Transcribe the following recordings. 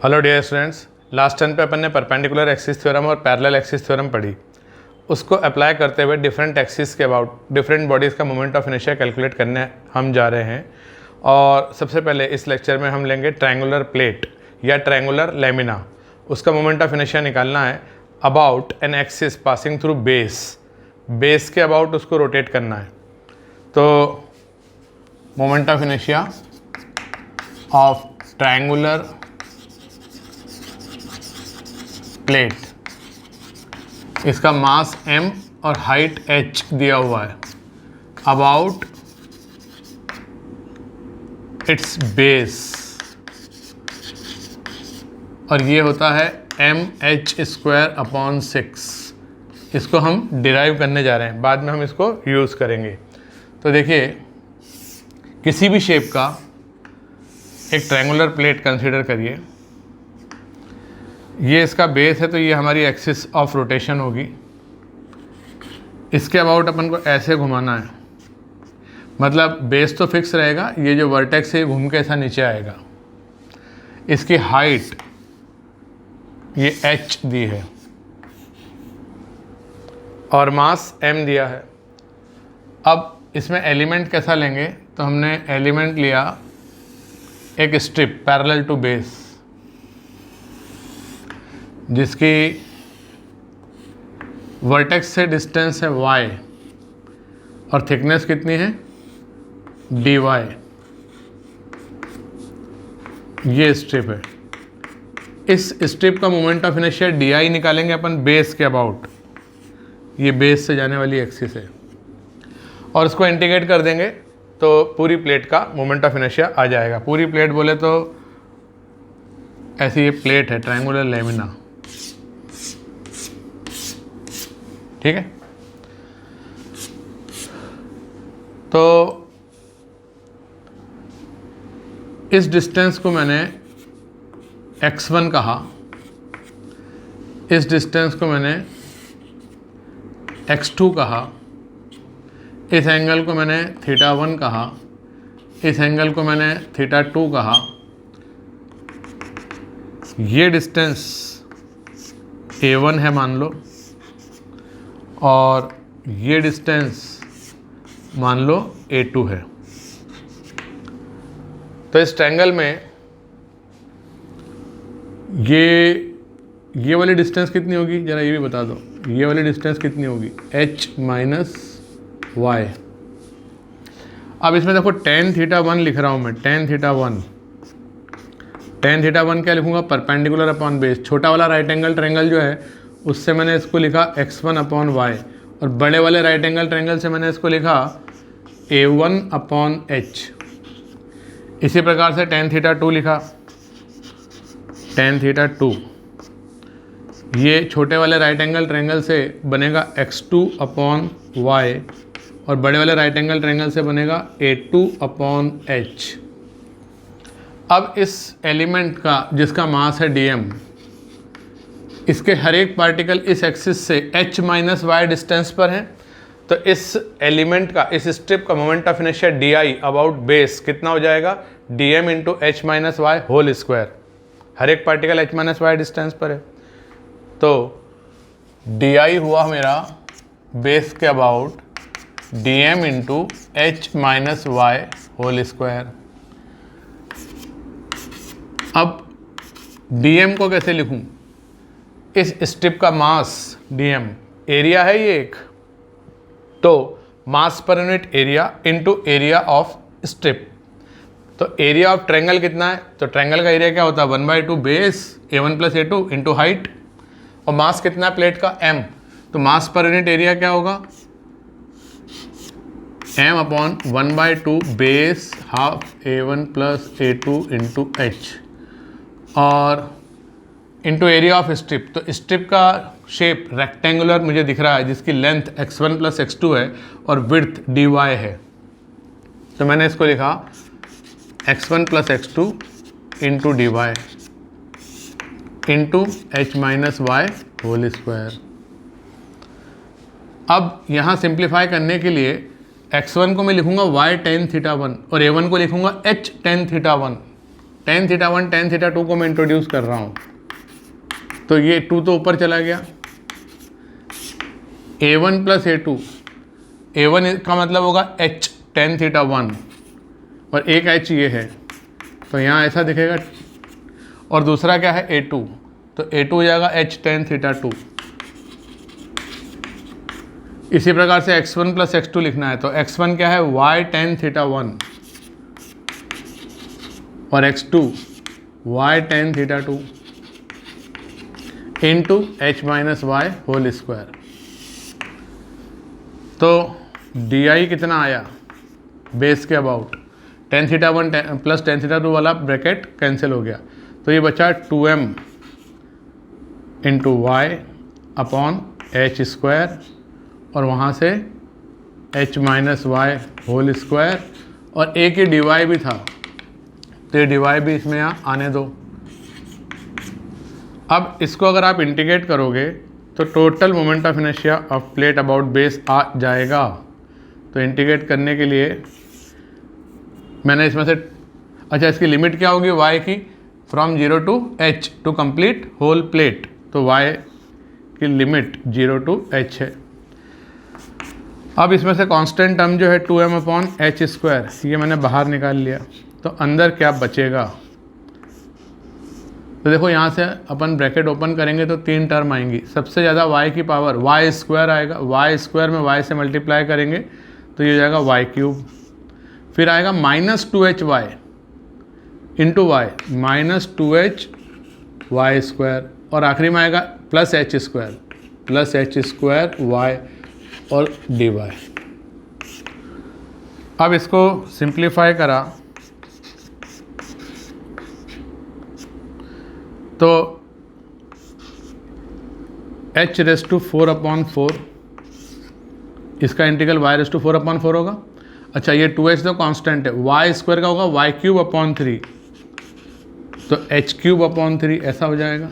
Hello dear students, last turn पे अपन ने परपेंडिकुलर एक्सिस थ्योरम और पैरेलल एक्सिस थ्योरम पढ़ी। उसको अप्लाई करते हुए डिफरेंट एक्सिस के अबाउट डिफरेंट बॉडीज़ का मोमेंट ऑफ इनर्शिया कैलकुलेट करने हम जा रहे हैं। और सबसे पहले इस लेक्चर में हम लेंगे ट्रायंगुलर प्लेट या ट्रायंगुलर लैमिना। उसका मोमेंट ऑफ इनर्शिया निकालना है about an axis passing through base के अबाउट उसको रोटेट करना है। तो moment of inertia of triangular plate, इसका मास m और हाइट h दिया हुआ है अबाउट इट्स बेस, और ये होता है mh²/6। इसको हम डिराइव करने जा रहे हैं, बाद में हम इसको यूज़ करेंगे। तो देखिए, किसी भी शेप का एक ट्रायंगुलर प्लेट कंसीडर करिए। ये इसका बेस है, तो ये हमारी एक्सिस ऑफ रोटेशन होगी। इसके अबाउट अपन को ऐसे घुमाना है, मतलब बेस तो फिक्स रहेगा, ये जो वर्टेक्स है घूम के ऐसा नीचे आएगा। इसकी हाइट ये h दी है और मास m दिया है। अब इसमें एलिमेंट कैसा लेंगे, तो हमने एलिमेंट लिया एक स्ट्रिप पैरेलल टू बेस, जिसकी वर्टेक्स से डिस्टेंस है y और थिकनेस कितनी है dy। ये स्ट्रिप है। इस स्ट्रिप का मोमेंट ऑफ इनर्शिया डी निकालेंगे अपन बेस के अबाउट। ये बेस से जाने वाली एक्सिस है और इसको इंटीग्रेट कर देंगे तो पूरी प्लेट का मोमेंट ऑफ इनर्शिया आ जाएगा। पूरी प्लेट बोले तो ऐसी ये प्लेट है ट्रायंगुलर लैमिना, ठीक है। तो इस डिस्टेंस को मैंने x1 कहा, इस डिस्टेंस को मैंने x2 कहा, इस एंगल को मैंने θ1 कहा, इस एंगल को मैंने θ2 कहा। ये डिस्टेंस a1 है मान लो, और ये डिस्टेंस मान लो a2 है। तो इस ट्रायंगल में ये वाली डिस्टेंस कितनी होगी, ज़रा ये भी बता दो। ये वाली डिस्टेंस कितनी होगी h - y। अब इसमें देखो tan θ1 लिख रहा हूँ मैं, tan θ1 क्या लिखूँगा, परपेंडिकुलर अपॉन बेस। छोटा वाला राइट एंगल ट्रायंगल जो है उससे मैंने इसको लिखा x1/y, और बड़े वाले राइट एंगल ट्रायंगल से मैंने इसको लिखा a1/h। इसी प्रकार से tan θ2 लिखा, tan θ2 ये छोटे वाले राइट एंगल ट्रायंगल से बनेगा x2/y, और बड़े वाले राइट एंगल ट्रायंगल से बनेगा a2/h। अब इस एलिमेंट का जिसका मास है dm, इसके हर एक पार्टिकल इस एक्सिस से h - y डिस्टेंस पर है। तो इस एलिमेंट का, इस स्ट्रिप का moment of inertia D about base कितना हो जाएगा, dm × h - y whole square. हर एक पार्टिकल h - y डिस्टेंस पर है, तो डी हुआ मेरा बेस के about dm × h - y whole square. अब dm को कैसे लिखूं, इस स्ट्रिप का मास dm, एरिया है ये एक, तो mass per unit area into area of strip. तो एरिया ऑफ ट्रायंगल कितना है, तो ट्रायंगल का एरिया क्या होता है 1/2 base a1 + a2 into height, और मास कितना है प्लेट का m। तो मास पर यूनिट एरिया क्या होगा m/1/2 base half a1 + a2 into h, और इंटू एरिया ऑफ स्ट्रिप। तो स्ट्रिप का शेप रेक्टेंगुलर मुझे दिख रहा है, जिसकी लेंथ x1 + x2 है और विड्थ dy है। तो मैंने इसको लिखा x1 + x2 into dy into h - y whole square. अब यहाँ सिंप्लीफाई करने के लिए x1 को मैं लिखूँगा y tan θ1 और a1 को लिखूँगा h tan θ1। tan theta 1 tan theta 2 को मैं इंट्रोड्यूस कर रहा हूँ, तो ये 2 तो ऊपर चला गया, a1 प्लस a2, a1 का मतलब होगा h tan थीटा 1 और एक h ये है, तो यहाँ ऐसा दिखेगा, और दूसरा क्या है a2, तो a2 हो जाएगा h tan थीटा 2। इसी प्रकार से x1 प्लस x2 लिखना है, तो x1 क्या है y tan थीटा 1 और x2 y tan theta 2 into h minus y whole square. तो di कितना आया बेस के about, tan theta 1 plus tan theta 2 वाला ब्रैकेट कैंसिल हो गया, तो ये बचा 2m into y upon h square और वहाँ से h minus y whole square, और एक ही dy भी था, तो ये dy भी इसमें यहाँ आने दो। अब इसको अगर आप इंटीग्रेट करोगे तो total moment of inertia of plate about base आ जाएगा। तो इंटीग्रेट करने के लिए मैंने इसमें से, अच्छा इसकी लिमिट क्या होगी y की, from 0 to h to complete whole plate, तो y की लिमिट 0 टू h है। अब इसमें से कांस्टेंट टर्म जो है 2m अपॉन एच स्क्वायर, ये मैंने बाहर निकाल लिया, तो अंदर क्या बचेगा, तो देखो यहाँ से अपन ब्रैकेट ओपन करेंगे तो 3 टर्म आएंगी। सबसे ज़्यादा y की पावर y स्क्वायर आएगा, y स्क्वायर में y से मल्टीप्लाई करेंगे तो ये हो जाएगा y क्यूब, फिर आएगा minus 2hy into y minus 2h y square, और आखिरी में आएगा प्लस h स्क्वायर y और dy। अब इसको सिंप्लीफाई करा तो h रेस टू 4/4, इसका इंटीग्रल y रेस टू 4/4 होगा। अच्छा ये 2h तो कांस्टेंट है, y स्क्वायर का होगा y क्यूब अपॉन 3, तो h क्यूब अपॉन 3 ऐसा हो जाएगा,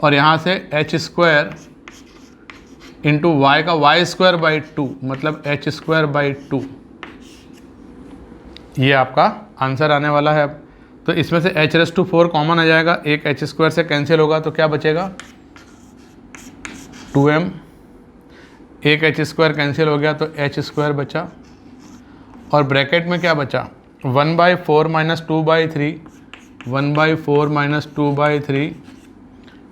और यहाँ से h स्क्वायर इंटू वाई का y स्क्वायर बाई 2 मतलब h स्क्वायर बाई 2, ये आपका आंसर आने वाला है। अब तो इसमें से h रेस टू 4 कॉमन आ जाएगा, एक h स्क्वायर से कैंसिल होगा, तो क्या बचेगा 2m, एक h स्क्वायर कैंसिल हो गया तो h स्क्वायर बचा, और ब्रैकेट में क्या बचा 1/4 माइनस 2/3, 1/4 माइनस 2/3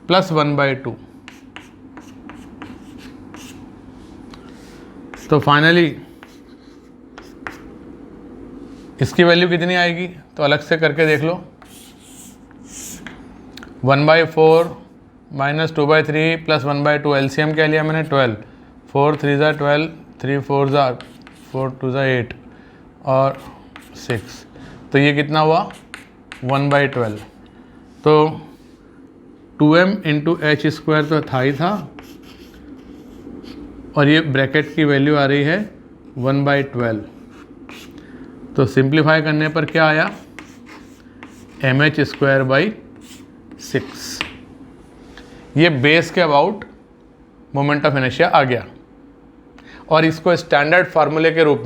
प्लस 1/2। तो फाइनली इसकी वैल्यू कितनी आएगी, तो अलग से करके देख लो, 1/4 माइनस 2/3 प्लस 1/2, एलसीएम क्या लिया मैंने 12, 4 3 ज़ा 12, 3 4 ज़ा 4 2 ज़ा 8 और 6, तो ये कितना हुआ 1/12। तो 2m इंटू एच स्क्वायर तो था ही था, और ये ब्रैकेट की वैल्यू आ रही है 1/12। तो सिंप्लीफाई करने पर क्या आया mh स्क्वायर बाई 6, ये बेस के अबाउट मोमेंट ऑफ इनर्शिया आ गया। और इसको स्टैंडर्ड फार्मूले के रूप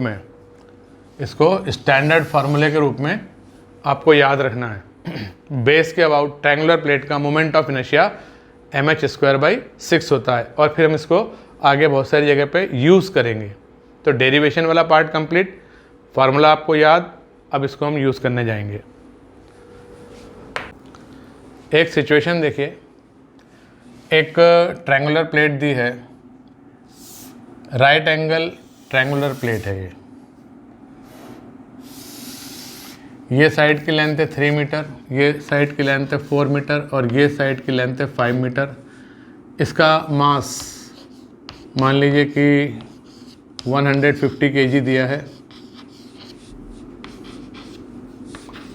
में, आपको याद रखना है, बेस के अबाउट ट्रायंगुलर प्लेट का moment of inertia mh square by 6 होता है, और फिर हम इसको आगे बहुत सारी जगह पे यूज़ करेंगे। तो डेरिवेशन वाला पार्ट कंप्लीट, फार्मूला आपको याद, अब इसको हम यूज़ करने जाएंगे। एक सिचुएशन देखिए, एक ट्रायंगुलर प्लेट दी है, राइट एंगल ट्रायंगुलर प्लेट है ये साइड की लेंथ है 3 मीटर, ये साइड की लेंथ है 4 मीटर, और ये साइड की लेंथ है 5 मीटर। इसका मास मान लीजिए कि 150 kg दिया है,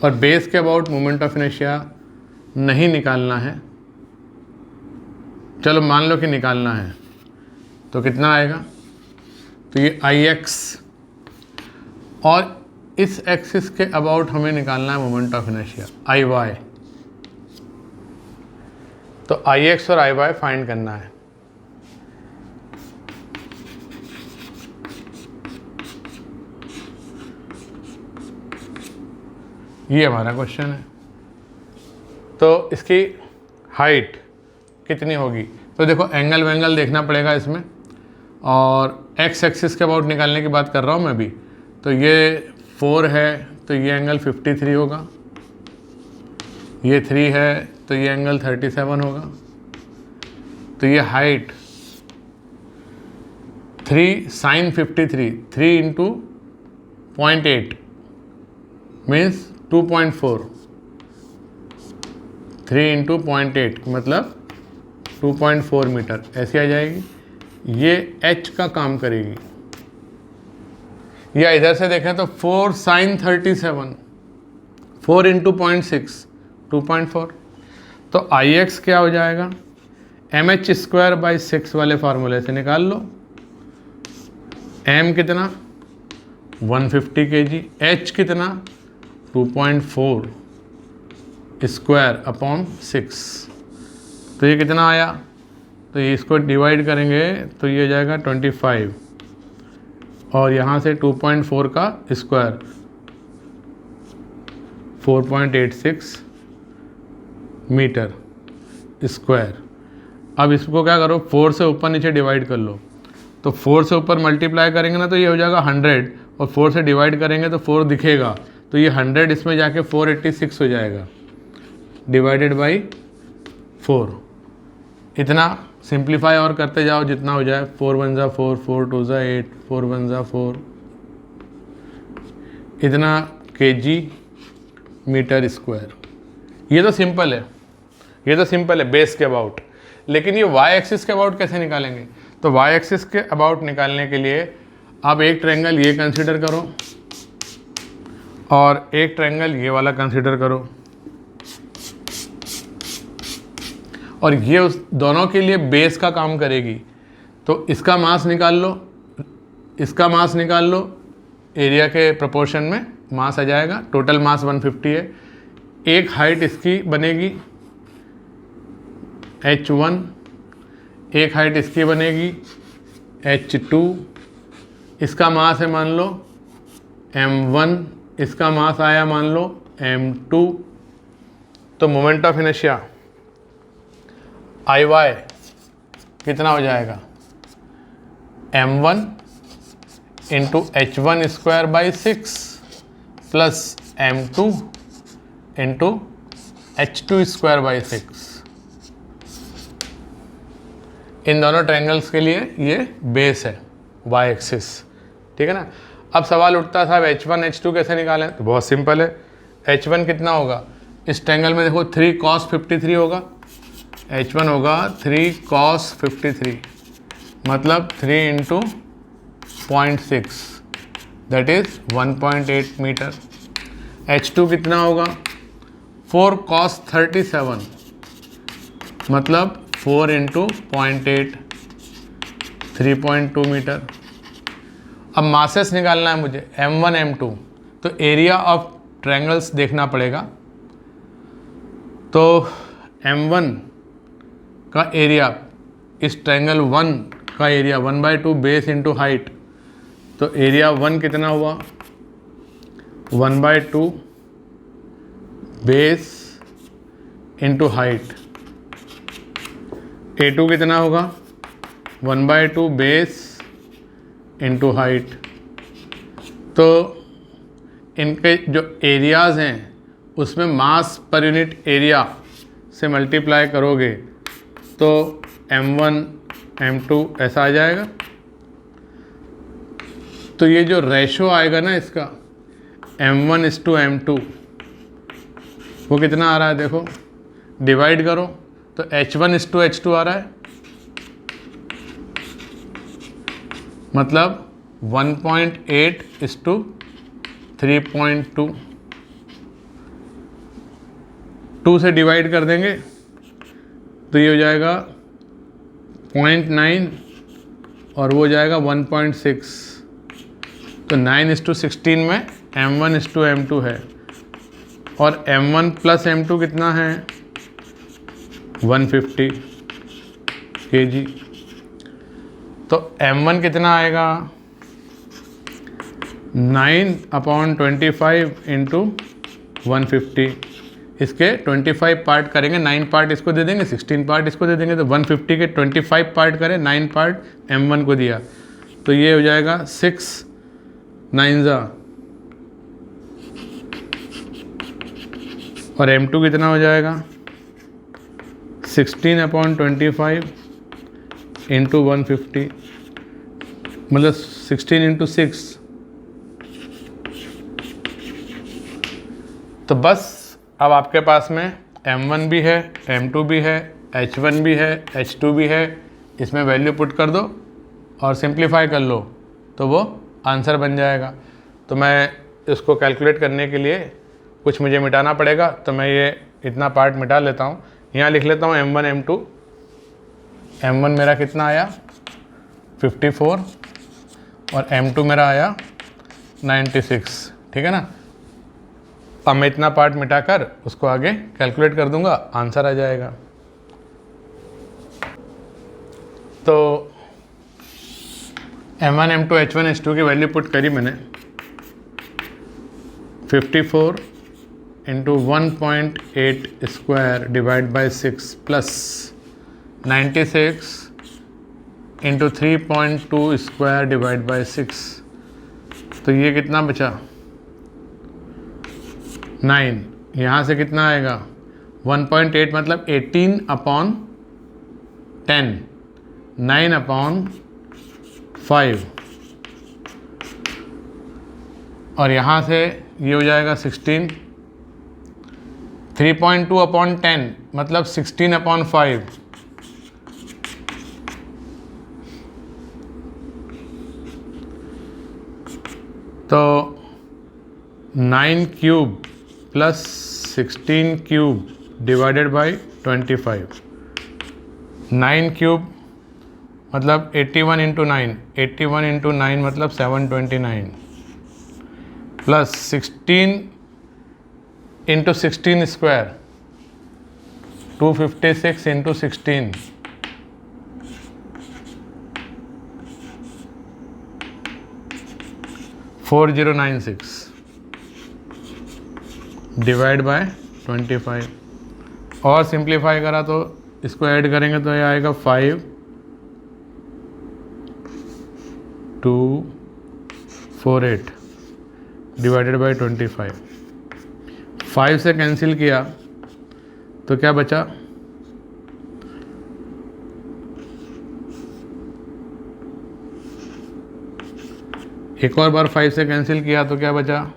और बेस के अबाउट मोमेंट ऑफ इनर्शिया नहीं निकालना है, चलो मान लो कि निकालना है, तो कितना आएगा, तो ये Ix, और इस एक्सिस के अबाउट हमें निकालना है मोमेंट ऑफ इनर्शिया Iy, तो Ix और Iy फाइंड करना है। ये हमारा क्वेश्चन है। तो इसकी हाइट कितनी होगी? तो देखो एंगल वेंगल देखना पड़ेगा इसमें, और एक्स एक्सिस के अबाउट निकालने की बात कर रहा हूँ मैं भी। तो ये 4 है तो ये एंगल 53 होगा, ये 3 है तो ये एंगल 37 होगा। तो ये height 3 sin 53, 3 into 0.8 means 2.4, 3 into 0.8 मतलब 2.4 मीटर ऐसी आ जाएगी। ये h का काम करेगी। या इधर से देखें तो 4 sin 37, 4 इंटू 0.6, 2.4। तो Ix क्या हो जाएगा? mh²/6 वाले फार्मूले से निकाल लो। m कितना? 150 kg, h कितना? 2.4 स्क्वायर / 6। तो ये कितना आया? तो ये इसको डिवाइड करेंगे तो ये हो जाएगा 25, और यहाँ से 2.4 का स्क्वायर 4.86 मीटर स्क्वायर। अब इसको क्या करो, 4 से ऊपर नीचे डिवाइड कर लो। तो 4 से ऊपर मल्टीप्लाई करेंगे ना तो ये हो जाएगा 100, और 4 से डिवाइड करेंगे तो 4 दिखेगा, तो ये 100 इसमें जाके 486 हो जाएगा डिवाइडेड बाई 4। इतना सिंप्लीफाई और करते जाओ जितना हो जाए। 4 1 ज़ा 4, 4 2 ज़ा 8, 4 1 ज़ा 4, इतना kg मीटर स्क्वायर। ये तो सिंपल है, ये तो सिंपल है बेस के अबाउट। लेकिन ये y एक्सिस के अबाउट कैसे निकालेंगे? तो y एक्सिस के अबाउट निकालने के लिए आप एक ट्रायंगल ये कंसीडर करो और एक ट्रायंगल ये वाला कंसीडर करो, और ये उस दोनों के लिए बेस का काम करेगी। तो इसका मास निकाल लो, इसका मास निकाल लो, एरिया के प्रोपोर्शन में मास आ जाएगा। टोटल मास 150 है। एक हाइट इसकी बनेगी h1, एक हाइट इसकी बनेगी h2। इसका मास है मान लो m1, इसका मास आया मान लो m2। तो मोमेंट ऑफ इनर्शिया IY कितना हो जाएगा? m1 into h1²/6 plus m2 into h2²/6। इन दोनों ट्रायंगल्स के लिए ये बेस है y एक्सिस, ठीक है ना। अब सवाल उठता था h1 h2 कैसे निकालें? तो बहुत सिंपल है। h1 कितना होगा? इस ट्रायंगल में देखो 3 cos 53 होगा, h1 होगा 3 cos 53 मतलब 3 into 0.6 that is 1.8 metre. h2 कितना होगा? 4 cos 37 मतलब 4 इंटू 0.8, 3.2 मीटर। अब मासेस निकालना है मुझे m1 m2, तो एरिया ऑफ ट्रायंगल्स देखना पड़ेगा। तो m1 का एरिया, इस ट्रायंगल 1 का एरिया 1/2 बेस इंटू हाइट। तो एरिया 1 कितना हुआ? 1/2 बेस इंटू हाइट। A2 कितना होगा? 1/2 बेस इंटू हाइट। तो इनके जो एरियाज़ हैं उसमें मास पर यूनिट एरिया से मल्टीप्लाई करोगे तो m1 m2 ऐसा आ जाएगा। तो ये जो रेशो आएगा ना इसका m1:m2 वो कितना आ रहा है? देखो डिवाइड करो तो h1:h2 आ रहा है, मतलब 1.8:3.2। 2 से डिवाइड कर देंगे तो ये हो जाएगा 0.9 और वो हो जाएगा 1.6। तो 9:16 में m1:m2 है, और m1 प्लस m2 कितना है? 150 kg। तो m1 कितना आएगा? 9/25 इंटू 150 इसके 25 पार्ट करेंगे, 9 पार्ट इसको दे देंगे, 16 पार्ट इसको दे देंगे, तो 150 के 25 पार्ट करें, 9 पार्ट m1 को दिया, तो ये हो जाएगा 6 9 और m2 कितना हो जाएगा 16/25 इंटू 150, मतलब 16 इंटू 6। तो बस अब आपके पास में m1 भी है, m2 भी है, h1 भी है, h2 भी है, इसमें वैल्यू पुट कर दो और सिंप्लीफाई कर लो तो वो आंसर बन जाएगा। तो मैं इसको कैलकुलेट करने के लिए कुछ मुझे मिटाना पड़ेगा, तो मैं ये इतना पार्ट मिटा लेता हूँ। यहाँ लिख लेता हूँ m1 m2। m1 मेरा कितना आया 54 और m2 मेरा आया 96, ठीक है ना। अब मैं इतना पार्ट मिटाकर उसको आगे कैलकुलेट कर दूंगा, आंसर आ जाएगा। तो m1 m2 h1 h2 की वैल्यू पुट करी मैंने। 54 into 1.8 square divide by 6 plus 96 into 3.2 square divide by 6, तो ये कितना बचा 9। यहाँ से कितना आएगा 1.8 मतलब 18/10, 9/5 और यहाँ से ये हो जाएगा 16। 3.2/10 मतलब 16/5, तो 9 cube plus 16 cube divided by 25। 9 cube मतलब 81 इंटू 9, 81 इंटू 9 मतलब 729 plus 16 into 16 square 256 into 16 4096 divide by 25 और सिंप्लीफाई करा तो इसको ऐड करेंगे तो ये आएगा 5 2 4 8 डिवाइडेड बाय 25। 5 से कैंसिल किया तो क्या बचा एक और बार 5 से कैंसिल किया तो क्या बचा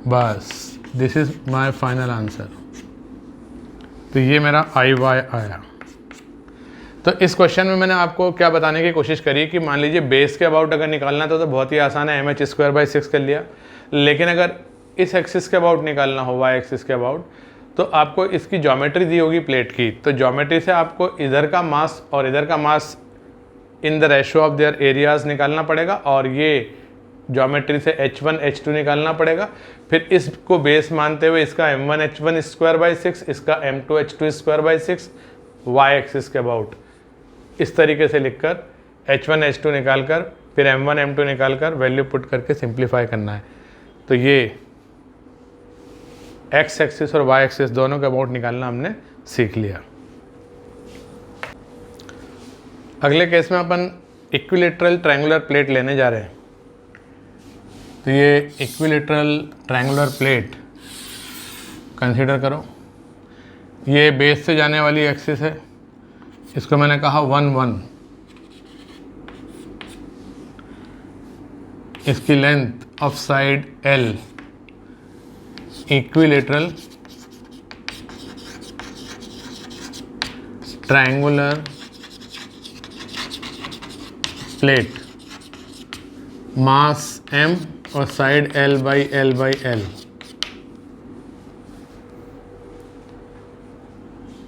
बस। This is my final answer. तो ये मेरा IY आया। तो इस क्वेश्चन में मैंने आपको क्या बताने की कोशिश करी कि मान लीजिए बेस के अबाउट अगर निकालना था तो बहुत ही आसान है, mh²/6 कर लिया। लेकिन अगर इस एक्सिस के अबाउट निकालना हो, y एक्सिस के अबाउट, तो आपको इसकी ज्योमेट्री दी होगी प्लेट की। तो ज्योमेट्री से आपको इधर का मास और इधर का mass in the ratio of their areas निकालना पड़ेगा और ये ज्योमेट्री से h1 h2 निकालना पड़ेगा। फिर इसको बेस मानते हुए इसका m1 h1²/6, इसका m2 h2²/6 y एक्सिस के अबाउट इस तरीके से लिखकर h1 h2 निकालकर फिर m1 m2 निकालकर वैल्यू पुट करके सिंप्लीफाई करना है। तो ये x एक्सिस और y एक्सिस दोनों के अबाउट निकालना हमने सीख लिया। अगले केस में अपन इक्विलेटरल ट्रायंगुलर प्लेट लेने जा रहे हैं। तो ये इक्विलेटरल ट्रायंगुलर प्लेट कंसीडर करो, ये बेस से जाने वाली एक्सिस है, इसको मैंने कहा 1 1, इसकी length of side L, equilateral triangular plate, mass m और साइड L/L/L।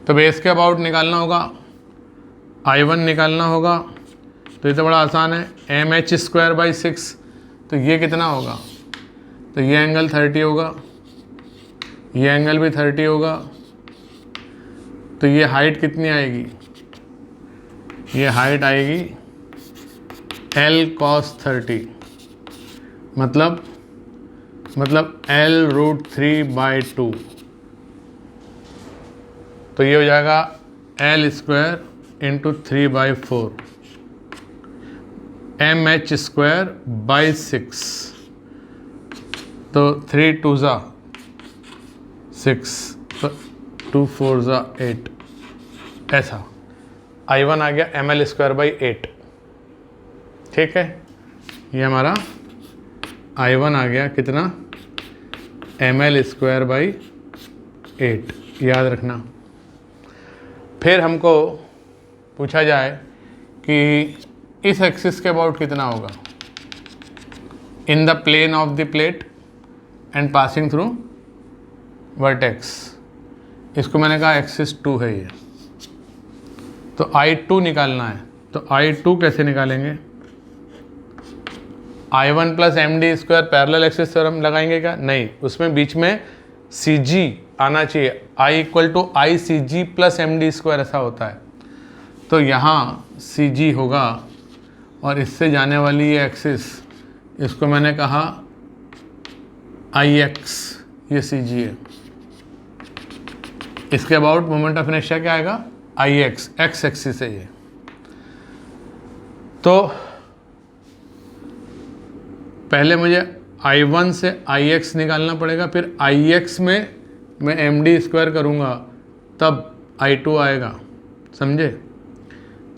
तो बेस के अबाउट निकालना होगा, I1 निकालना होगा। तो ये तो बड़ा आसान है, mh²/6, तो ये कितना होगा, तो ये एंगल 30 होगा, ये एंगल भी 30 होगा। तो ये हाइट कितनी आएगी, ये हाइट आएगी L cos 30, मतलब मतलब L√3/2, तो ये हो जाएगा L² इंटू 3/4 MH²/6, तो 3 2 ज़ा 6, तो 2 4 ज़ा 8, ऐसा I1 आ गया mL²/8। ठीक है, ये हमारा I1 आ गया कितना, mL²/8, याद रखना। फिर हमको पूछा जाए कि इस एक्सिस के अबाउट कितना होगा, in the plane of the plate and passing through vertex. इसको मैंने कहा एक्सिस 2 है ये, तो I2 निकालना है। तो I2 कैसे निकालेंगे, I1 plus MD² parallel axis theorem लगाएंगे क्या, नहीं, उसमें बीच में CG आना चाहिए, I = ICG प्लस MD² ऐसा होता है। तो यहाँ CG होगा और इससे जाने वाली ये एक्सिस, इसको मैंने कहा IX, ये CG है। इसके अबाउट मोमेंट ऑफ इनर्शिया क्या आएगा, IX, एक्स एक्सिस है ये। तो पहले मुझे I1 से IX निकालना पड़ेगा, फिर IX में मैं MD² करूँगा तब I2 आएगा, समझे।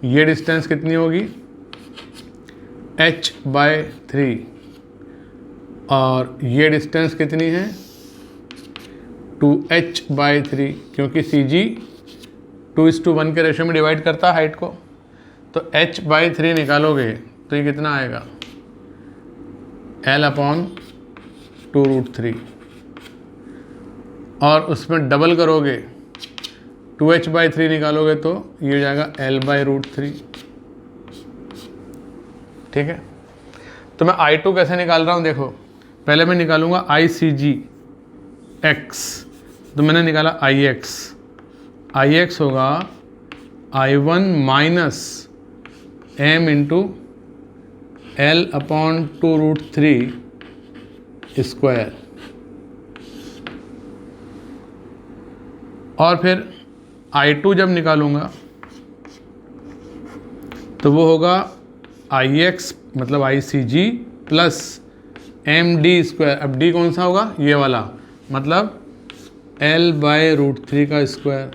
ये डिस्टेंस कितनी होगी, h/3, और ये डिस्टेंस कितनी है, 2h/3, क्योंकि CG 2:1 के रेशो में डिवाइड करता है हाइट को। तो h/3 निकालोगे तो ये कितना आएगा, L/2√3, और उसमें डबल करोगे 2h/3 निकालोगे तो ये हो जाएगा L/√3। ठीक है, तो मैं I2 कैसे निकाल रहा हूँ, देखो पहले मैं निकालूंगा ICG x, तो मैंने निकाला IX होगा I1 minus m into L/2√3 square, और फिर I2 जब निकालूंगा तो वो होगा IX मतलब ICG प्लस MD²। अब D कौन सा होगा, ये वाला, मतलब L/√3 का स्क्वायर।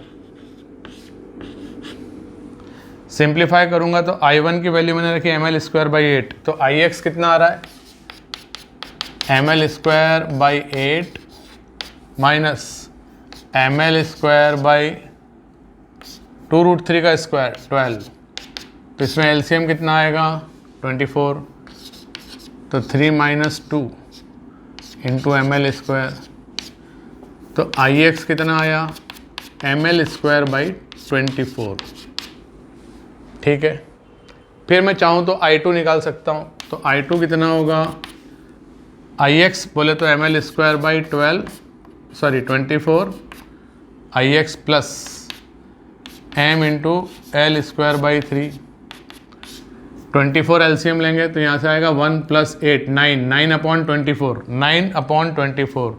सिंप्लीफाई करूंगा तो I1 की वैल्यू मैंने रखी mL²/8, तो IX कितना आ रहा है, mL²/8 माइनस mL²/2√3 का स्क्वायर 12, तो इसमें LCM कितना आएगा 24, तो 3 - 2 इंटू mL², तो IX कितना आया mL²/24। ठीक है, फिर मैं चाहूँ तो I2 निकाल सकता हूँ, तो I2 कितना होगा, IX बोले तो mL²/24 IX plus m into L²/3, 24 LCM लेंगे तो यहाँ से आएगा 1 + 8 9, 9/24, 9/24,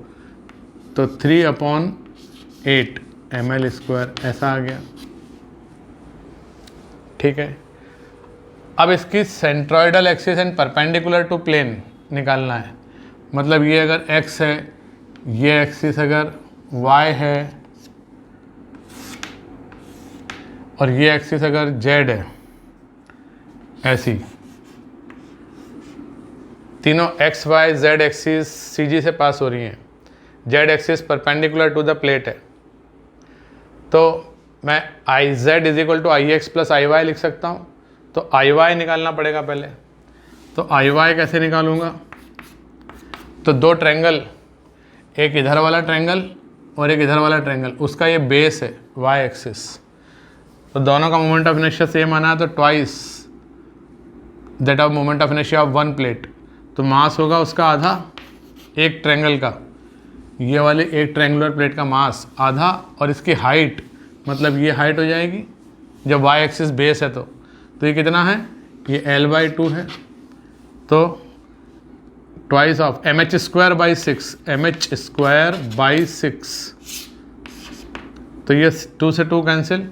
तो 3/8 mL², ऐसा आ गया। ठीक है, अब इसकी centroidal axis and perpendicular to plane निकालना है। मतलब ये अगर x है, ये एक्सिस अगर y है, और ये एक्सिस अगर z है, ऐसी तीनों x y z axis CG से पास हो रही हैं, z axis perpendicular to the plate है, तो मैं IZ = IX प्लस IY लिख सकता हूँ। तो IY निकालना पड़ेगा पहले, तो IY कैसे निकालूंगा, तो दो ट्रायंगल, एक इधर वाला ट्रायंगल और एक इधर वाला ट्रायंगल, उसका ये बेस है y एक्सिस, तो दोनों का मोमेंट ऑफ इनर्शिया सेम आना है, तो twice that of moment of inertia of one plate, तो मास होगा उसका आधा, एक ट्रायंगल का, ये वाले एक ट्रायंगुलर प्लेट का मास आधा, और इसकी हाइट मतलब ये हाइट हो जाएगी जब y एक्सिस बेस है, तो ये कितना है, ये L/2 है, तो twice of m h square by 6, m h square by 6, तो ये 2 से 2 कैंसिल,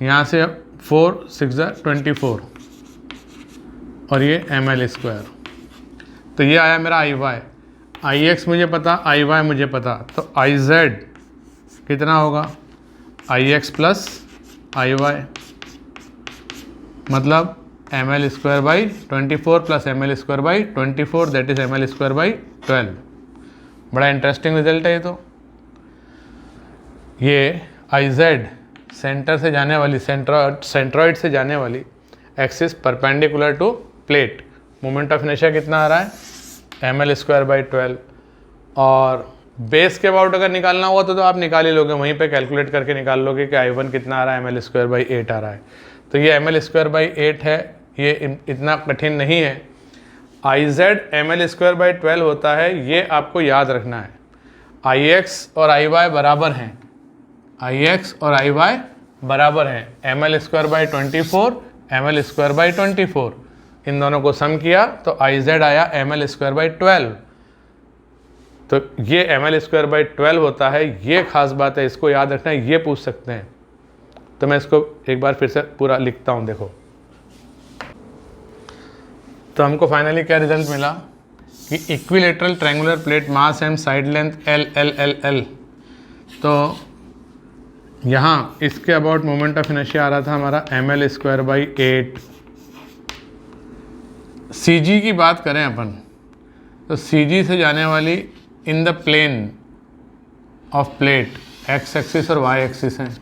यहाँ से 4 6 24 और ये एम एल स्क्वायर। तो ये आया मेरा आई वाई, आई एक्स मुझे पता, आई वाई मुझे पता, तो आई जेड कितना होगा, I x plus I y, मतलब m L square by 24 plus m L square by 24, that is m L square by 12। बड़ा इंटरेस्टिंग रिजल्ट है ये। तो ये आई जेड सेंटर से जाने वाली, सेंट्रॉइड से जाने वाली axis perpendicular to plate, moment of inertia कितना आ रहा है, एम एल स्क्वायर बाई 12। और बेस के अबाउट अगर निकालना हुआ तो आप निकाल ही लोगे, वहीं पे कैलकुलेट करके निकाल लोगे कि आई वन कितना आ रहा है, एम एल स्क्वायर बाई 8 आ रहा है। तो ये एम एल स्क्वायर बाई 8 है, ये इतना कठिन नहीं है। I z m L square by 12 होता है, ये आपको याद रखना है। आई एक्स और आई वाई बराबर हैं, आई एक्स और आई वाई बराबर हैं, m L square by 24 m L square by 24, इन दोनों को सम किया तो आई जेड आया एम एल स्क्वायर बाई 12। तो ये एम एल स्क्वायर बाई 12 होता है, ये खास बात है, इसको याद रखना है, ये पूछ सकते हैं। तो मैं इसको एक बार फिर से पूरा लिखता हूँ, देखो। तो हमको फाइनली क्या रिजल्ट मिला कि equilateral triangular plate mass M side length L L L L. तो यहाँ इसके अबाउट मोमेंट ऑफ इनर्शिया आ रहा था हमारा M L square by 8। C G की बात करें अपन, तो सी जी से जाने वाली in the plane of plate X axis और वाई एक्सिस हैं,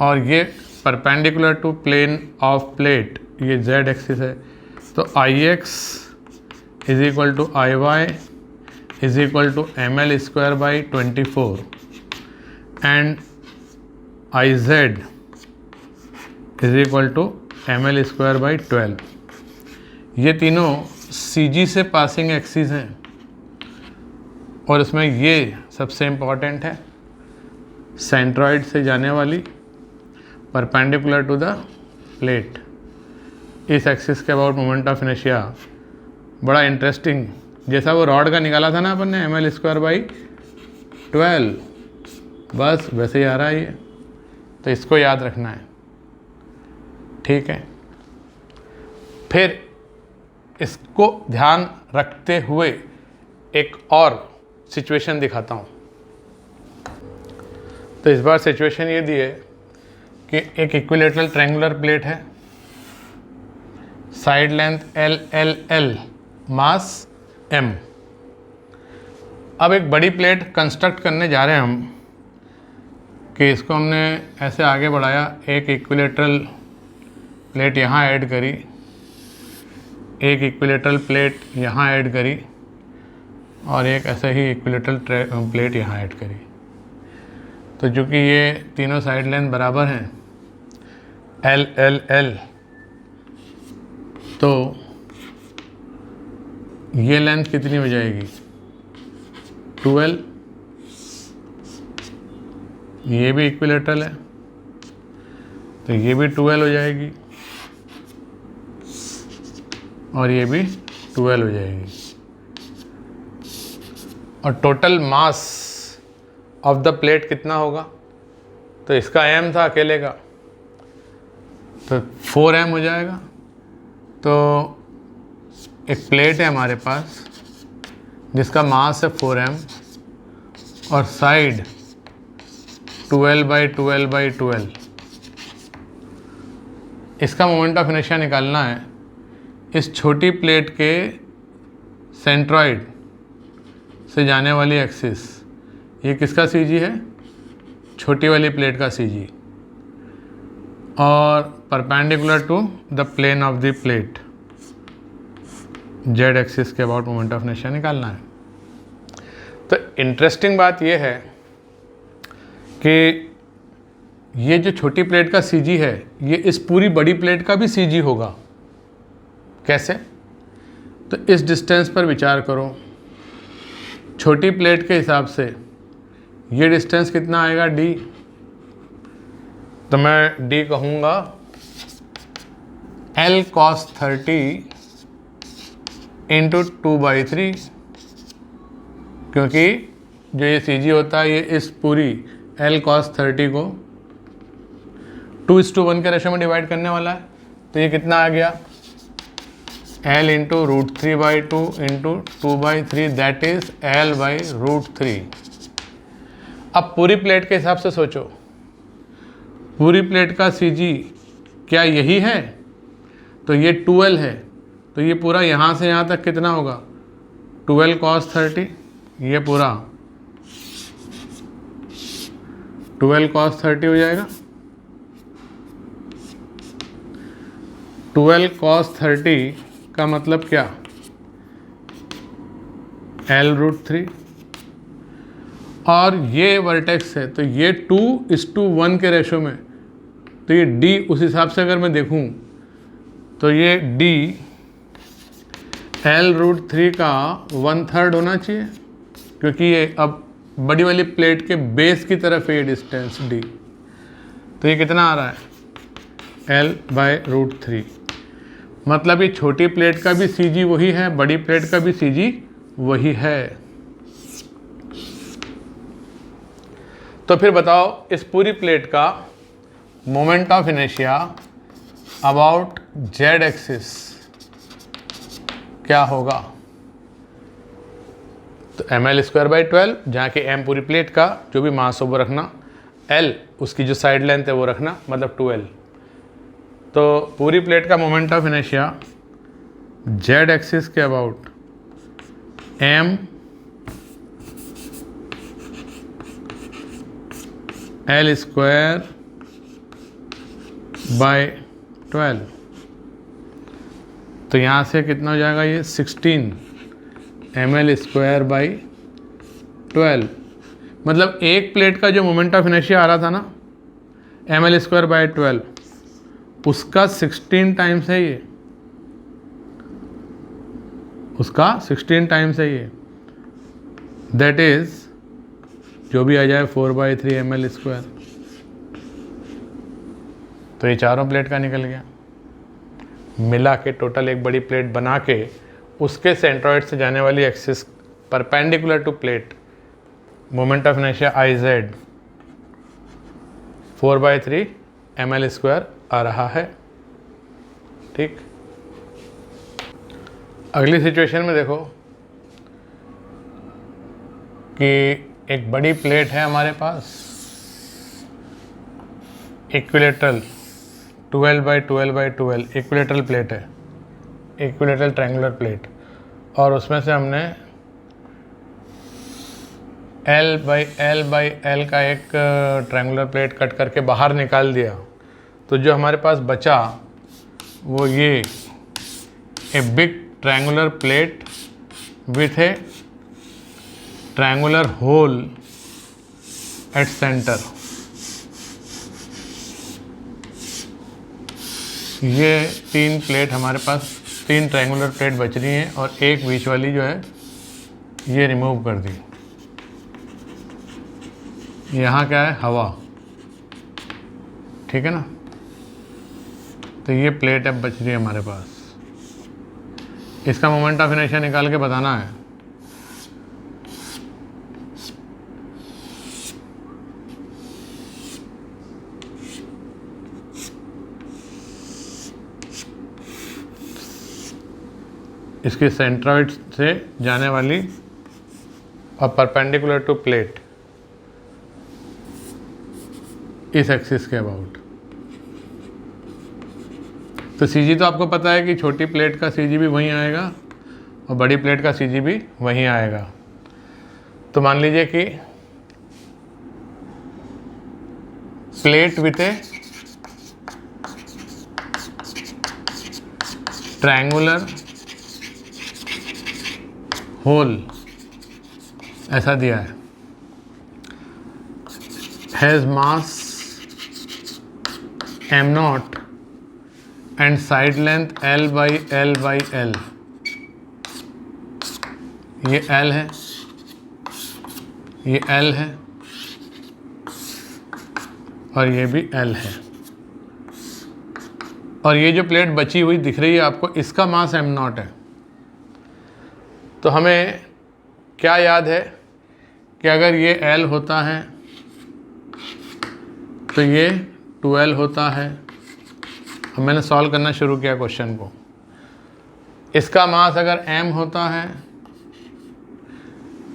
और ये perpendicular to plane of plate ये जेड एक्सिस है। तो I X is equal to I Y is equal to M L square by 24 and I Z is equal to M L square by 12। ये तीनों सी जी से passing axis हैं, और इसमें ये सबसे इम्पॉर्टेंट है, सेंट्रॉइड से जाने वाली परपेंडिकुलर टू द प्लेट, इस एक्सिस के अबाउट मोमेंट ऑफ इनर्शिया। बड़ा इंटरेस्टिंग, जैसा वो रॉड का निकाला था ना अपन ने एम एल स्क्वायर बाई 12, बस वैसे ही आ रहा है ये। तो इसको याद रखना है, ठीक है। फिर इसको ध्यान रखते हुए एक और सिचुएशन दिखाता हूँ। तो इस बार सिचुएशन ये दी है कि एक इक्विलेटरल ट्रायंगुलर प्लेट है, side length L L L, mass M. अब एक बड़ी प्लेट कंस्ट्रक्ट करने जा रहे हैं हम, कि इसको हमने ऐसे आगे बढ़ाया, एक इक्विलेटरल प्लेट यहाँ ऐड करी, एक इक्विलेटरल प्लेट यहाँ ऐड करी, और एक ऐसे ही इक्विलेटरल प्लेट यहाँ ऐड करी। तो चूँकि ये तीनों साइड लेंथ बराबर हैं एल एल एल, तो ये लेंथ कितनी हो जाएगी 12, ये भी इक्विलेटरल है तो ये भी 12 हो जाएगी, और ये भी 12 हो जाएगी। और total mass of the plate कितना होगा, तो इसका m था अकेले का, तो 4m हो जाएगा। तो एक प्लेट है हमारे पास जिसका मास है 4m और साइड 12 बाई 12 बाई 12। इसका मोमेंट ऑफ इनर्शिया निकालना है इस छोटी प्लेट के सेंट्रॉइड से जाने वाली एक्सिस। ये किसका सीजी है, छोटी वाली प्लेट का सीजी, और perpendicular to the plane of the plate z axis के अबाउट मोमेंट ऑफ इनर्शिया निकालना है। तो इंटरेस्टिंग बात यह है कि ये जो छोटी प्लेट का सीजी है ये इस पूरी बड़ी प्लेट का भी सीजी होगा। कैसे, तो इस डिस्टेंस पर विचार करो, छोटी प्लेट के हिसाब से ये डिस्टेंस कितना आएगा d, तो मैं d कहूँगा L cos 30 इंटू 2/3, क्योंकि जो ये CG होता है ये इस पूरी L cos 30 को 2:1 के रेशो में डिवाइड करने वाला है। तो ये कितना आ गया, L into √3/2 into 2/3, that is L/√3। अब पूरी प्लेट के हिसाब से सोचो, पूरी प्लेट का CG क्या यही है? तो ये 2L है, तो ये पूरा यहाँ से यहाँ तक कितना होगा, 12 cos 30, ये पूरा 12 cos 30 हो जाएगा। 12 cos 30 का मतलब क्या, L√3, और ये वर्टेक्स है तो ये 2:1 के रेशो में, तो ये D उस हिसाब से अगर मैं देखूं तो ये D L√3 का 1/3 होना चाहिए, क्योंकि ये अब बड़ी वाली प्लेट के बेस की तरफ है ये डिस्टेंस D। तो ये कितना आ रहा है, L/√3। मतलब ये छोटी प्लेट का भी CG वही है, बड़ी प्लेट का भी CG वही है। तो फिर बताओ इस पूरी प्लेट का moment of inertia about Z axis क्या होगा? तो ml²/12, जहाँ के m पूरी प्लेट का जो भी मास हो वो रखना, L उसकी जो साइड लेंथ है वो रखना, मतलब 2L। तो पूरी प्लेट का moment of inertia Z axis के अबाउट m L²/12। तो यहाँ से कितना हो जाएगा, ये 16 ml²/12। मतलब एक प्लेट का जो मोमेंट ऑफ इनर्शिया आ रहा था ना ml²/12, उसका 16 टाइम्स है ये, उसका 16 टाइम्स है ये, दैट इज जो भी आ जाए 4/3 ml²। तो ये चारों प्लेट का निकल गया, मिला के टोटल एक बड़ी प्लेट बना के उसके सेंट्रॉइड से जाने वाली axis perpendicular to plate moment of inertia IZ 4/3 ml² आ रहा है। ठीक, अगली सिचुएशन में देखो कि एक बड़ी प्लेट है हमारे पास, इक्विलेटरल 12/12/12 इक्विलेटरल प्लेट है, इक्विलेटरल ट्रायंगुलर प्लेट, और उसमें से हमने L/L/L का एक ट्रायंगुलर प्लेट कट करके बाहर निकाल दिया। तो जो हमारे पास बचा वो ये a big triangular plate with a triangular hole at centre. ये 3 प्लेट हमारे पास, 3 ट्रायंगुलर प्लेट बच रही हैं और एक बीच वाली जो है ये रिमूव कर दी। यहाँ क्या है, हवा, ठीक है ना। तो ये प्लेट अब बच रही है हमारे पास, इसका मोमेंट ऑफ इनर्शिया निकाल के बताना है। इसके सेंट्रॉइड से जाने वाली और परपेंडिकुलर टू प्लेट इस एक्सिस के अबाउट। तो CG तो आपको पता है कि छोटी प्लेट का CG भी वहीं आएगा और बड़ी प्लेट का CG भी वहीं आएगा। तो मान लीजिए कि plate with a triangular hole ऐसा दिया है, has mass m0 and side length L/L/L। ये L है, ये L है और ये भी L है। और ये जो प्लेट बची हुई दिख रही है आपको, इसका मास m0 है। तो हमें क्या याद है कि अगर ये L होता है तो ये 2L होता है। अब मैंने सॉल्व करना शुरू किया क्वेश्चन को। इसका मास अगर m होता है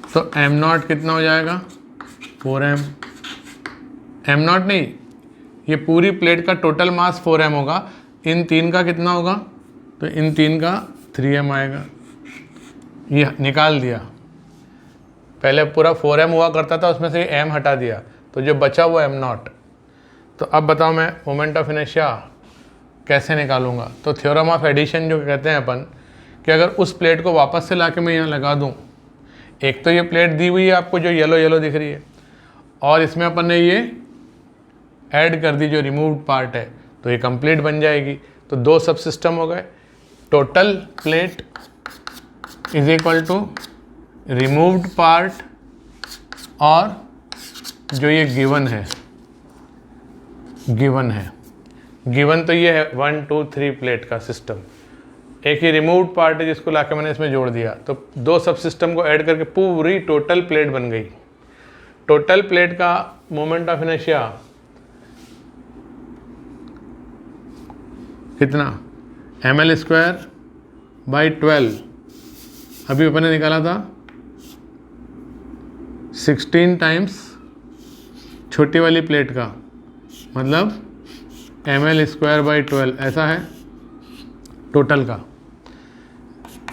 तो m0 कितना हो जाएगा, 4m। m0 नहीं, ये पूरी प्लेट का टोटल मास 4m होगा। इन तीन का कितना होगा, तो इन तीन का 3m आएगा। ये निकाल दिया। पहले पूरा 4m हुआ करता था, उसमें से m हटा दिया तो जो बचा वो m0। तो अब बताओ मैं मोमेंट ऑफ इनर्शिया कैसे निकालूंगा। तो थ्योरम ऑफ एडिशन जो कहते हैं अपन, कि अगर उस प्लेट को वापस से लाके मैं यहाँ लगा दूँ, एक तो ये प्लेट दी हुई है आपको जो येलो येलो दिख रही है, और इसमें अपन ने ये ऐड कर दी जो रिमूव्ड पार्ट है, तो ये कंप्लीट बन जाएगी। तो दो सब सिस्टम हो गए। Total plate is equal to removed part और जो ये गिवन है, गिवन तो ये है 1 2 3 प्लेट का सिस्टम। एक ही रिमूव्ड पार्ट है जिसको लाके मैंने इसमें जोड़ दिया, तो दो सब सिस्टम को ऐड करके पूरी टोटल प्लेट बन गई। टोटल प्लेट का मोमेंट ऑफ इनर्शिया कितना, ml²/12। अभी अपन ने निकाला था 16 टाइम्स छोटी वाली प्लेट का, मतलब ml²/12 ऐसा है टोटल का।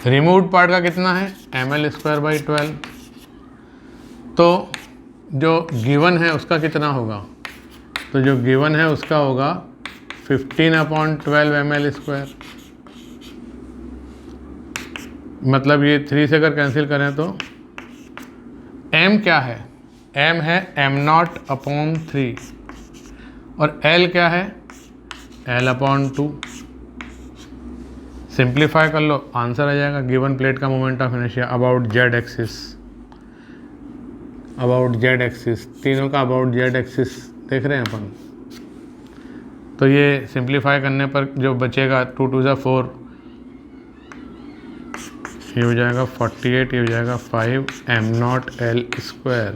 रिमूव्ड पार्ट का कितना है, ml²/12। तो जो गिवन है उसका कितना होगा, तो जो गिवन है उसका होगा 15/12 ml²। मतलब ये 3 से अगर कैंसिल करें तो m क्या है, m है m0/3 और l क्या है, l/2। सिंप्लीफाई कर लो, आंसर आ जाएगा। गिवन प्लेट का moment of inertia about Z axis, तीनों का अबाउट जेड एक्सिस देख रहे हैं अपन। तो ये सिंप्लीफाई करने पर जो बचेगा 2 2 ज़ा 4, ये हो जाएगा 48, ये हो जाएगा 5 m0l²।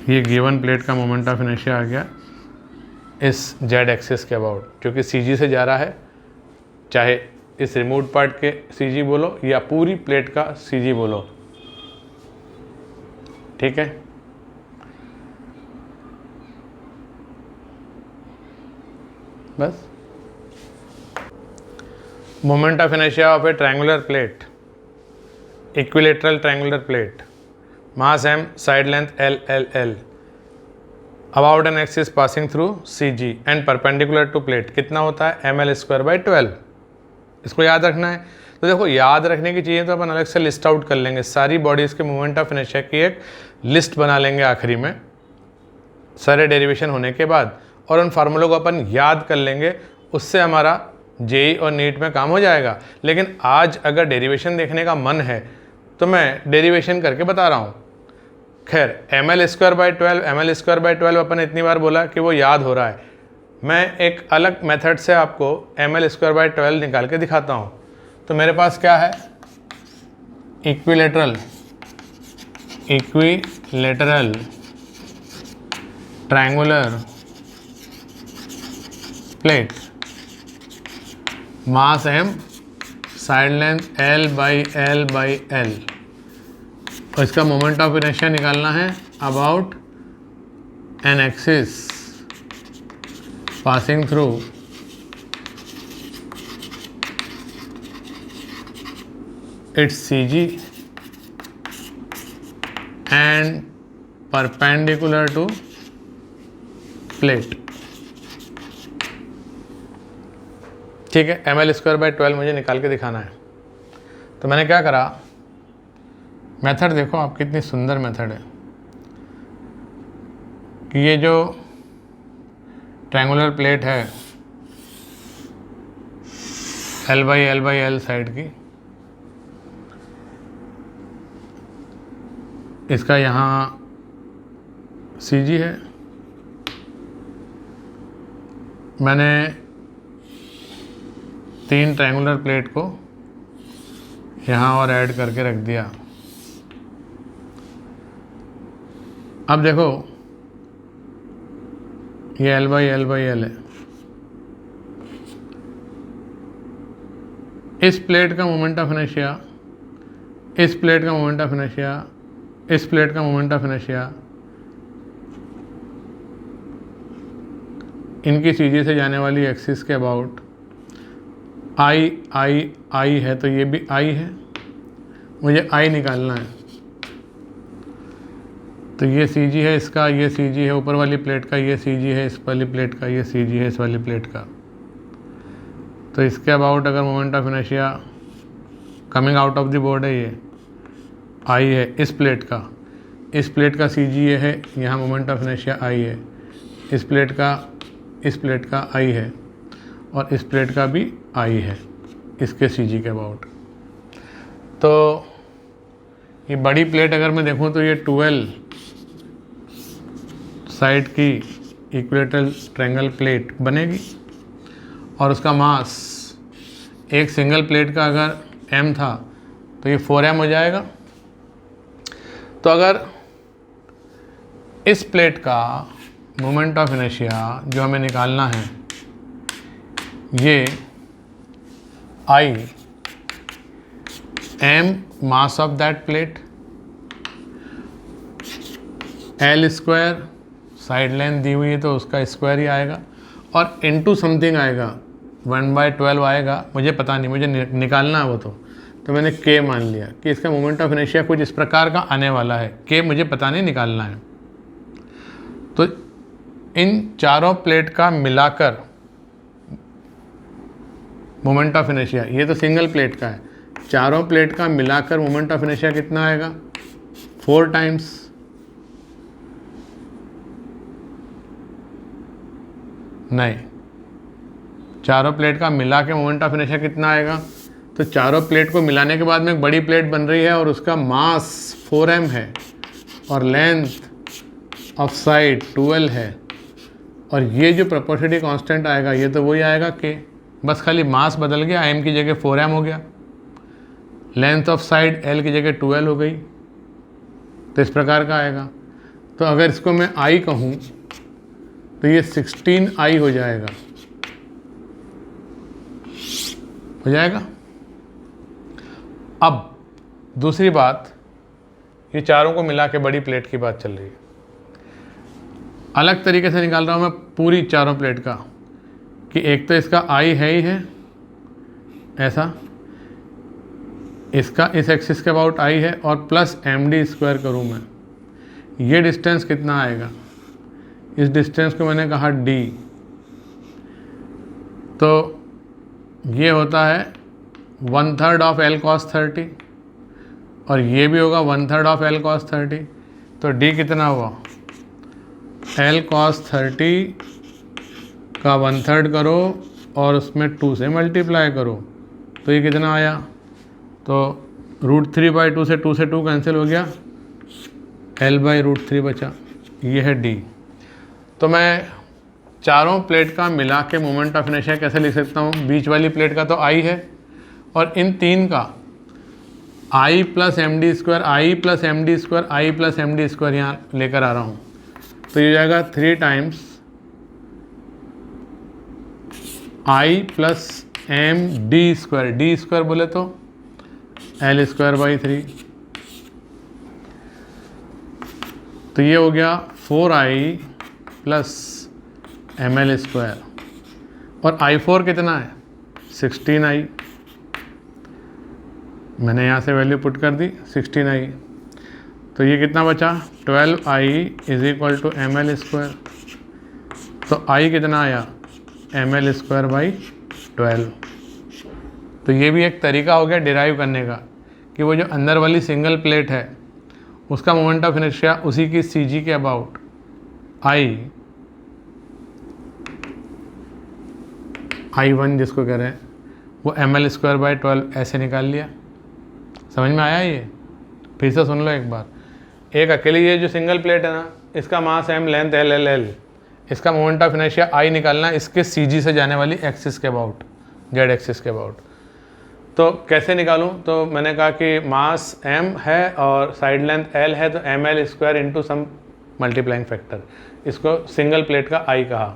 ये गिवन प्लेट का मोमेंट ऑफ इनर्शिया आ गया इस जेड एक्सिस के अबाउट, क्योंकि CG से जा रहा है, चाहे इस रिमूव्ड पार्ट के CG बोलो या पूरी प्लेट का CG बोलो। ठीक है, बस। Moment of inertia of a triangular plate, equilateral triangular plate, mass m, side length l about an axis passing through CG and perpendicular to plate, कितना होता है, ml²/12। इसको याद रखना है। तो देखो, याद रखने की चीज़ें तो अपन अलग से लिस्ट आउट कर लेंगे, सारी बॉडीज़ के मोमेंट ऑफ इनर्शिया की एक लिस्ट बना लेंगे आखिरी में, सारे डेरिवेशन होने के बाद, और उन फार्मूलों को अपन याद कर लेंगे। उससे हमारा JEE और नीट में काम हो जाएगा। लेकिन आज अगर डेरिवेशन देखने का मन है तो मैं डेरिवेशन करके बता रहा हूँ। खैर, ml²/12 अपन ने इतनी बार बोला कि वो याद हो रहा है। मैं एक अलग मेथड से आपको ml²/12 निकाल के दिखाता हूँ। तो मेरे पास क्या है, equilateral triangular plate, mass m, side length l/l/l, और इसका मोमेंट ऑफ इनर्शिया निकालना है about an axis passing through its CG and perpendicular to plate. ठीक है, ml²/12 मुझे निकाल के दिखाना है। तो मैंने क्या करा, मेथड देखो आप, कितनी सुंदर मेथड है कि ये जो ट्रायंगुलर प्लेट है l/l/l साइड की, इसका यहाँ CG है। मैंने 3 ट्रायंगुलर प्लेट को यहाँ और ऐड करके रख दिया। अब देखो ये L बाई L है। इस प्लेट का मोमेंट ऑफ इनर्शिया, इस प्लेट का मोमेंट ऑफ इनर्शिया, इस प्लेट का मोमेंट ऑफ इनर्शिया, इनकी सीजी से जाने वाली एक्सिस के अबाउट आई है, तो ये भी आई है, मुझे आई निकालना है। तो ये सीजी है इसका, ये सीजी है ऊपर वाली प्लेट का, ये सीजी है इस वाली प्लेट का, ये सीजी है इस वाली प्लेट का। तो इसके अबाउट अगर moment of inertia coming out of the board है, ये आई है इस प्लेट का, इस प्लेट का सीजी ये है, यहाँ मोमेंट ऑफ इनर्शिया आई है, इस प्लेट का आई है, और इस प्लेट का भी आई है इसके सीजी के अबाउट। तो ये बड़ी प्लेट अगर मैं देखूँ तो ये 12 साइड की इक्वेटोरियल ट्रायंगल प्लेट बनेगी, और उसका मास एक सिंगल प्लेट का अगर m था तो ये 4m हो जाएगा। तो अगर इस प्लेट का मोमेंट ऑफ इनर्शिया जो हमें निकालना है, ये I m mass of that plate, L square side length दी हुई है तो उसका स्क्वायर ही आएगा, और इनटू समथिंग आएगा 1/12 आएगा, मुझे पता नहीं, मुझे निकालना है वो। तो मैंने K मान लिया कि इसका मोमेंट ऑफ इनर्शिया कुछ इस प्रकार का आने वाला है, K मुझे पता नहीं, निकालना है। तो इन चारों प्लेट का मिलाकर मोमेंट ऑफ इनर्शिया, ये तो सिंगल प्लेट का है, चारों प्लेट का मिलाकर मोमेंट ऑफ इनर्शिया कितना आएगा? 4 टाइम्स नहीं, चारों प्लेट का मिला के मोमेंट ऑफ इनर्शिया कितना आएगा? तो चारों प्लेट को मिलाने के बाद में एक बड़ी प्लेट बन रही है और उसका मास 4m है और लेंथ ऑफ साइड 12 है, और ये जो प्रोपोर्शनलिटी कांस्टेंट आएगा ये तो वही आएगा K, बस खाली मास बदल गया, m की जगह 4m हो गया, लेंथ ऑफ साइड L की जगह 12 हो गई, तो इस प्रकार का आएगा। तो अगर इसको मैं I कहूँ तो ये 16I हो जाएगा, अब दूसरी बात, ये चारों को मिला के बड़ी प्लेट की बात चल रही है। अलग तरीके से निकाल रहा हूँ मैं पूरी चारों प्लेट का, कि एक तो इसका I है ही है ऐसा, इसका इस एक्सिस के अबाउट I है, और प्लस md स्क्वायर करूँ मैं, ये डिस्टेंस कितना आएगा? इस डिस्टेंस को मैंने कहा d, तो ये होता है 1/3 ऑफ L cos 30, और ये भी होगा 1/3 ऑफ L cos 30, तो d कितना हुआ? L cos 30 का 1/3 करो और उसमें 2 से मल्टीप्लाई करो, तो ये कितना आया? तो √3/2 से 2 कैंसिल हो गया, L/√3 बचा, ये है d। तो मैं चारों प्लेट का मिला के मोमेंट ऑफ इनर्शिया कैसे लिख सकता हूँ? बीच वाली प्लेट का तो I है, और इन तीन का I प्लस md स्क्वायर यहाँ लेकर आ रहा हूँ, तो ये जाएगा 3 times I plus md square, d square बोले तो L स्क्वायर बाई 3, तो ये हो गया 4I प्लस ml स्क्वायर, और I4 कितना है? 16I, मैंने यहाँ से वैल्यू पुट कर दी 16I, तो ये कितना बचा? 12I is equal to ml square, तो I कितना आया? ml square by 12। तो ये भी एक तरीका हो गया डिराइव करने का, कि वो जो अंदर वाली सिंगल प्लेट है उसका मोमेंट ऑफ इनर्शिया उसी की CG के अबाउट I1 जिसको कह रहे हैं वो ml स्क्वायर बाई 12 ऐसे निकाल लिया। समझ में आया? ये फिर से सुन लो एक बार। एक अकेली ये जो सिंगल प्लेट है ना, इसका मास m, लेंथ L, इसका मोमेंट ऑफ इनर्शिया I निकालना है इसके CG से जाने वाली एक्सिस के अबाउट, जेड एक्सिस के अबाउट। तो कैसे निकालूं? तो मैंने कहा कि मास m है और साइड लेंथ l है, तो ml square into sum multiplying factor, इसको सिंगल प्लेट का I कहा।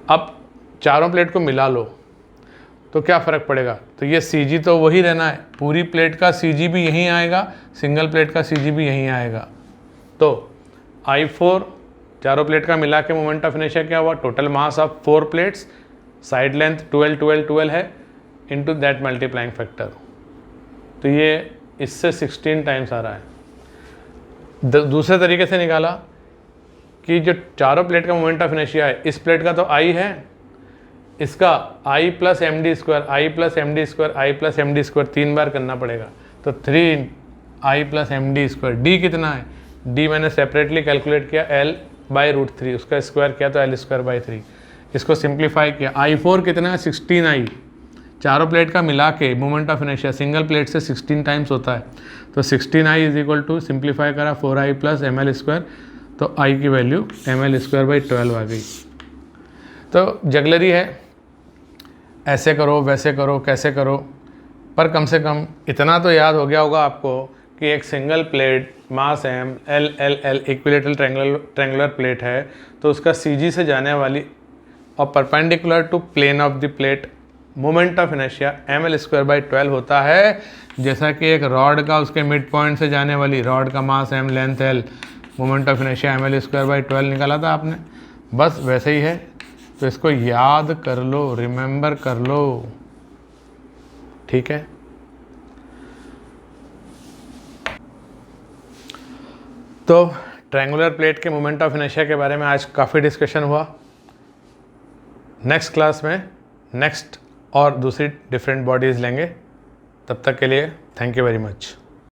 अब चारों प्लेट को मिला लो तो क्या फ़र्क पड़ेगा? तो ये CG तो वही रहना है, पूरी प्लेट का CG भी यहीं आएगा, सिंगल प्लेट का CG भी यहीं आएगा। तो I4 चारों प्लेट का मिला के मोमेंट ऑफ इनर्शिया क्या हुआ? Total mass of 4 plates, side length 12 12 12 है, इनटू दैट मल्टीप्लाइंग फैक्टर। तो ये इससे 16 टाइम्स आ रहा है। दूसरे तरीके से निकाला कि जो चारों प्लेट का मोमेंट ऑफ इनर्शिया है, इस प्लेट का तो I है, इसका I plus M D square, I plus M D square, I plus M D square 3 बार करना पड़ेगा। तो 3I plus M D square, D कितना है? डी मैंने सेपरेटली कैलकुलेट किया L/√3, उसका स्क्वायर किया तो L²/3। इसको सिंप्लीफाई किया, I4 कितना है? 16I, चारों प्लेट का मिला के moment of inertia single plate से 16 टाइम्स होता है। तो 16I is equal to, simplify करा 4I प्लस ml², तो I की वैल्यू ml²/12 आ गई। तो जगलरी है, ऐसे करो वैसे करो कैसे करो, पर कम से कम इतना तो याद हो गया होगा आपको कि एक single plate mass m L equilateral triangular plate है, तो उसका CG से जाने वाली और perpendicular to plane of the plate moment of inertia ml²/12 होता है। जैसा कि एक रॉड का उसके मिड पॉइंट से जाने वाली, रॉड का मास m, length l, moment of inertia ml²/12 निकाला था आपने, बस वैसे ही है। तो इसको याद कर लो, रिमेंबर कर लो, ठीक है। तो ट्रायंगुलर प्लेट के मोमेंट ऑफ इनर्शिया के बारे में आज काफ़ी डिस्कशन हुआ। नेक्स्ट क्लास में नेक्स्ट और दूसरी डिफरेंट बॉडीज़ लेंगे। तब तक के लिए थैंक यू वेरी मच।